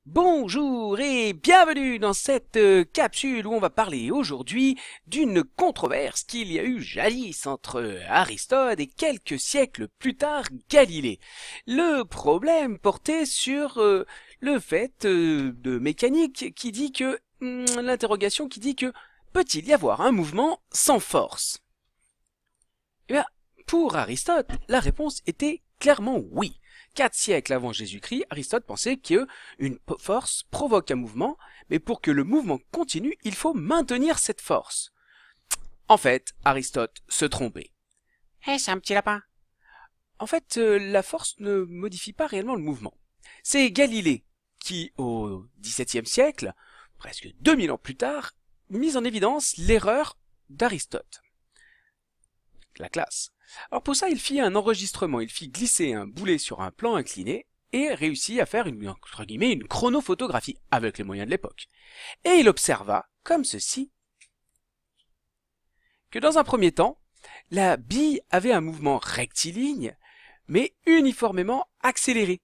Bonjour et bienvenue dans cette capsule où on va parler aujourd'hui d'une controverse qu'il y a eu jadis entre Aristote et quelques siècles plus tard Galilée. Le problème portait sur le fait de mécanique qui dit que l'interrogation qui dit que peut-il y avoir un mouvement sans force? Eh bien, pour Aristote, la réponse était clairement oui. 4 siècles avant Jésus-Christ, Aristote pensait qu'une force provoque un mouvement, mais pour que le mouvement continue, il faut maintenir cette force. En fait, Aristote se trompait. Eh, c'est un petit lapin. En fait, la force ne modifie pas réellement le mouvement. C'est Galilée qui, au XVIIe siècle, presque 2000 ans plus tard, mise en évidence l'erreur d'Aristote. La classe. Alors pour ça, il fit un enregistrement, il fit glisser un boulet sur un plan incliné et réussit à faire entre guillemets, une chronophotographie avec les moyens de l'époque. Et il observa, comme ceci, que dans un premier temps, la bille avait un mouvement rectiligne, mais uniformément accéléré,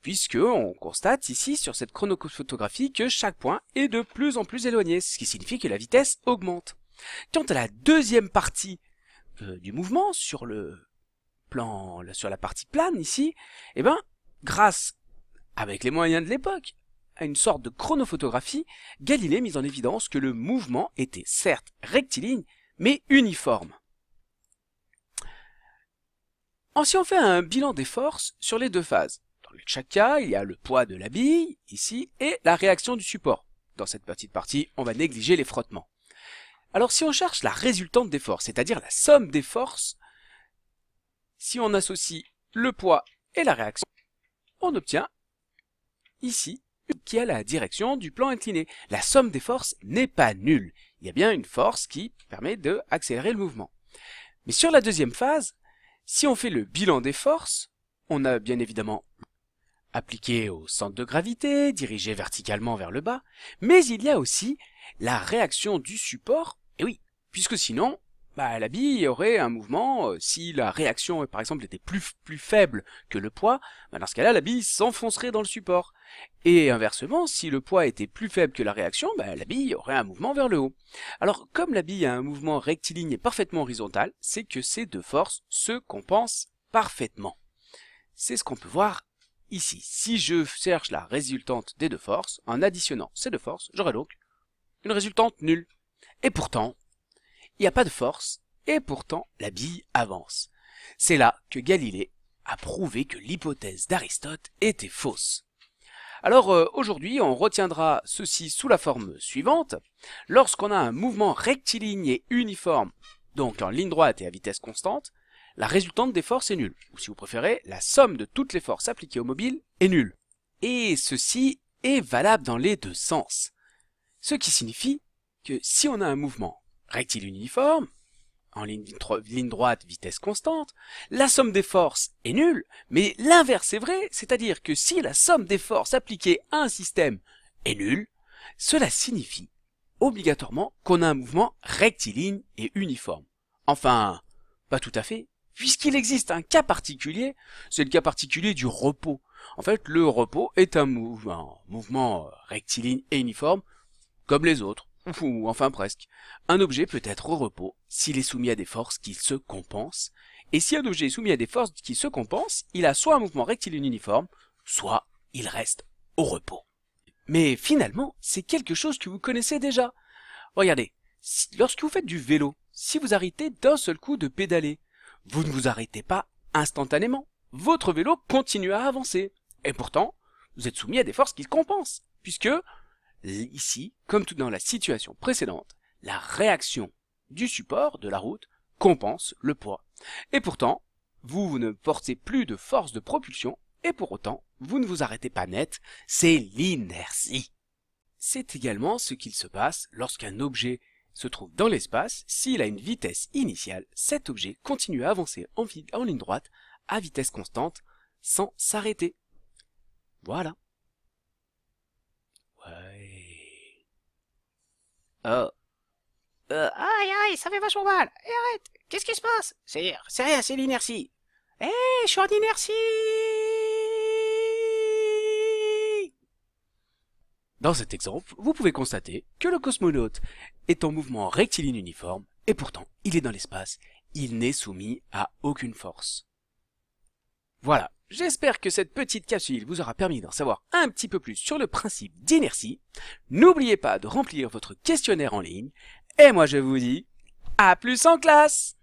puisque on constate ici sur cette chronophotographie que chaque point est de plus en plus éloigné, ce qui signifie que la vitesse augmente. Quant à la deuxième partie du mouvement sur la partie plane ici, eh ben, grâce, avec les moyens de l'époque, à une sorte de chronophotographie, Galilée mit en évidence que le mouvement était certes rectiligne, mais uniforme. Si on fait un bilan des forces sur les deux phases, dans chaque cas, il y a le poids de la bille, ici, et la réaction du support. Dans cette petite partie, on va négliger les frottements. Alors si on cherche la résultante des forces, c'est-à-dire la somme des forces, si on associe le poids et la réaction, on obtient ici qui a la direction du plan incliné. La somme des forces n'est pas nulle. Il y a bien une force qui permet d'accélérer le mouvement. Mais sur la deuxième phase, si on fait le bilan des forces, on a bien évidemment appliqué au centre de gravité, dirigé verticalement vers le bas, mais il y a aussi la réaction du support, et oui, puisque sinon, la bille aurait un mouvement, si la réaction par exemple était plus faible que le poids, dans ce cas-là la bille s'enfoncerait dans le support. Et inversement, si le poids était plus faible que la réaction, la bille aurait un mouvement vers le haut. Alors comme la bille a un mouvement rectiligne et parfaitement horizontal, c'est que ces deux forces se compensent parfaitement. C'est ce qu'on peut voir ici. Si je cherche la résultante des deux forces, en additionnant ces deux forces, j'aurai donc une résultante nulle. Et pourtant, il n'y a pas de force, et pourtant la bille avance. C'est là que Galilée a prouvé que l'hypothèse d'Aristote était fausse. Alors aujourd'hui, on retiendra ceci sous la forme suivante. Lorsqu'on a un mouvement rectiligne et uniforme, donc en ligne droite et à vitesse constante, la résultante des forces est nulle. Ou si vous préférez, la somme de toutes les forces appliquées au mobile est nulle. Et ceci est valable dans les deux sens. Ce qui signifie que si on a un mouvement rectiligne uniforme, en ligne droite, vitesse constante, la somme des forces est nulle, mais l'inverse est vrai, c'est-à-dire que si la somme des forces appliquées à un système est nulle, cela signifie obligatoirement qu'on a un mouvement rectiligne et uniforme. Enfin, pas tout à fait, puisqu'il existe un cas particulier, c'est le cas particulier du repos. En fait, le repos est un mouvement rectiligne et uniforme, comme les autres, ou enfin presque. Un objet peut être au repos s'il est soumis à des forces qui se compensent, et si un objet est soumis à des forces qui se compensent, il a soit un mouvement rectiligne uniforme, soit il reste au repos. Mais finalement, c'est quelque chose que vous connaissez déjà. Regardez, lorsque vous faites du vélo, si vous arrêtez d'un seul coup de pédaler, vous ne vous arrêtez pas instantanément. Votre vélo continue à avancer. Et pourtant, vous êtes soumis à des forces qui compensent, puisque ici, comme tout dans la situation précédente, la réaction du support de la route compense le poids. Et pourtant, vous ne portez plus de force de propulsion, et pour autant, vous ne vous arrêtez pas net, c'est l'inertie. C'est également ce qu'il se passe lorsqu'un objet se trouve dans l'espace. S'il a une vitesse initiale, cet objet continue à avancer en ligne droite à vitesse constante sans s'arrêter. Voilà. Ouais. Oh. Aïe, aïe, ça fait vachement mal. Et arrête. Qu'est-ce qui se passe? C'est rien, c'est l'inertie. Eh, je suis en inertie. Dans cet exemple, vous pouvez constater que le cosmonaute est en mouvement rectiligne uniforme, et pourtant, il est dans l'espace, il n'est soumis à aucune force. Voilà, j'espère que cette petite capsule vous aura permis d'en savoir un petit peu plus sur le principe d'inertie. N'oubliez pas de remplir votre questionnaire en ligne, et moi je vous dis à plus en classe!